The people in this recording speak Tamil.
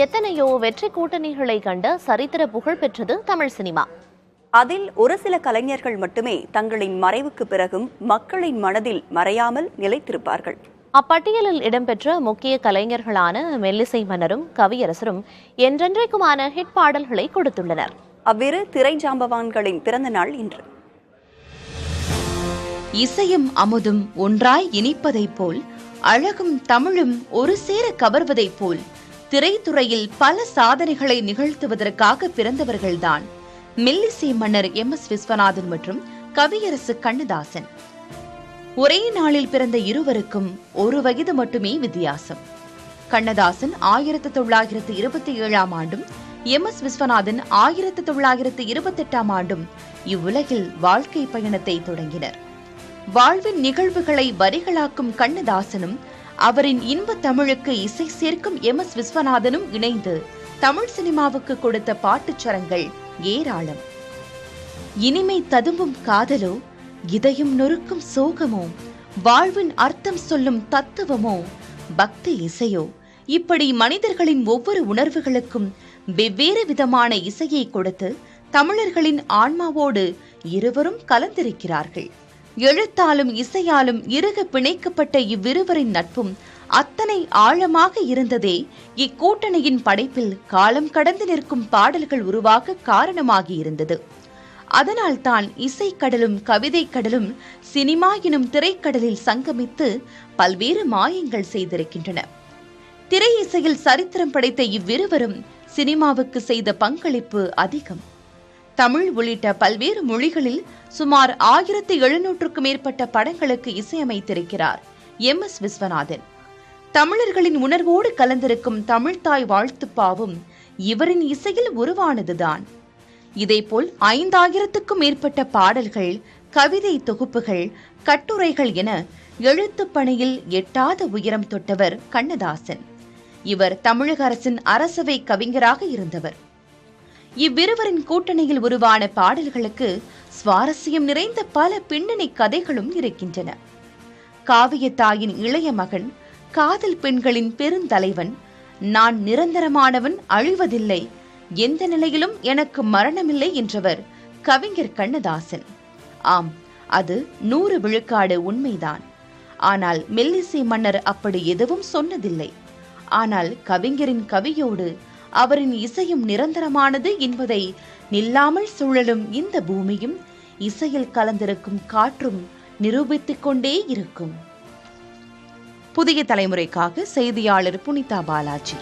எத்தனையோ வெற்றி கூட்டணிகளை கண்ட சரித்திர புகழ் பெற்றது தமிழ் சினிமா. அதில் ஒரு சில கலைஞர்கள் மட்டுமே தங்களின் மறைவுக்கு பிறகும் மக்களின் மனதில் மறையாமல் நிலைத்திருப்பார்கள். அப்பட்டியலில் இடம்பெற்ற முக்கிய கலைஞர்களான மெல்லிசை மன்னரும் கவியரசரும் என்றென்றைக்குமான ஹிட் பாடல்களை கொடுத்துள்ளனர். அவ்விரு திரை ஜாம்பவான்களின் பிறந்த நாள் இன்று. இசையும் அமுதும் ஒன்றாய் இனிப்பதைப் போல், அழகும் தமிழும் ஒரு சேர கவர்வதைப் போல் திரைத்துறையில் பல சாதனைகளை நிகழ்த்துவதற்காக பிறந்தவர்கள்தான் மெல்லிசை மன்னர் MS விஸ்வநாதன் மற்றும் கவியரசு கண்ணதாசன். ஒரே நாளில் பிறந்த இருவருக்கும் 1 வயது மட்டுமே வித்தியாசம். கண்ணதாசன் 1927ஆம் ஆண்டும், MS விஸ்வநாதன் 1928ஆம் ஆண்டும் இவ்வுலகில் வாழ்க்கை பயணத்தை தொடங்கினர். வாழ்வின் நிகழ்வுகளை வரிகளாக்கும் கண்ணதாசனும் அவரின் இன்ப தமிழுக்கு இசை சேர்க்கும் MS விஸ்வநாதனும் இணைந்து தமிழ் சினிமாவுக்கு கொடுத்த பாட்டுச்சரங்கள் ஏராளம். இனிமை ததும்பும் காதலோ, இதயம் நொறுக்கும் சோகமோ, வாழ்வின் அர்த்தம் சொல்லும் தத்துவமோ, பக்தி இசையோ, இப்படி மனிதர்களின் ஒவ்வொரு உணர்வுகளுக்கும் வெவ்வேறு விதமான இசையை கொடுத்து தமிழர்களின் ஆன்மாவோடு இருவரும் கலந்திருக்கிறார்கள். எழுத்தாலும் இசையாலும் இறுக பிணைக்கப்பட்ட இவ்விருவரின் நட்பும் அத்தனை ஆழமாக இருந்ததே இக்கூட்டணியின் படைப்பில் காலம் கடந்து நிற்கும் பாடல்கள் உருவாக காரணமாகி இருந்தது. அதனால் தான் இசைக்கடலும் கவிதை கடலும் சினிமா எனும் திரைக்கடலில் சங்கமித்து பல்வேறு மாயங்கள் செய்திருக்கின்றன. திரை இசையில் சரித்திரம் படைத்த இவ்விருவரும் சினிமாவுக்கு செய்த பங்களிப்பு அதிகம். தமிழ் உள்ளிட்ட பல்வேறு மொழிகளில் சுமார் 1700க்கும் மேற்பட்ட படங்களுக்கு இசையமைத்திருக்கிறார் MS விஸ்வநாதன். தமிழர்களின் உணர்வோடு கலந்திருக்கும் தமிழ்தாய் வாழ்த்துப்பாவும் இவரின் இசையில் உருவானதுதான். இதேபோல் 5000க்கும் மேற்பட்ட பாடல்கள், கவிதை தொகுப்புகள், கட்டுரைகள் என எழுத்துப் பணியில் எட்டாத உயரம் தொட்டவர் கண்ணதாசன். இவர் தமிழக அரசின் அரசவை கவிஞராக இருந்தவர். இவ்விருவரின் கூட்டணியில் உருவான பாடல்களுக்கு சுவாரஸ்யம் நிறைந்த பல பின்னணி கதைகளும் இருக்கின்றன. காவியத்தாயின் இளைய மகன், காதல் பெண்களின் பெருந்தலைவன், நான் நிரந்தரமானவன், அழிவதில்லை, எந்த நிலையிலும் எனக்கு மரணமில்லை என்றவர் கவிஞர் கண்ணதாசன். ஆம், அது 100 விழுக்காடு உண்மைதான். ஆனால் மெல்லிசை மன்னர் அப்படி எதுவும் சொன்னதில்லை. ஆனால் கவிஞரின் கவியோடு அவரின் இசையும் நிரந்தரமானது என்பதை நில்லாமல் சுழலும் இந்த பூமியும் இசையில் கலந்திருக்கும் காற்றும் நிரூபித்துக் கொண்டே இருக்கும். புதிய தலைமுறைக்காக செய்தியாளர் புனிதா பாலாஜி.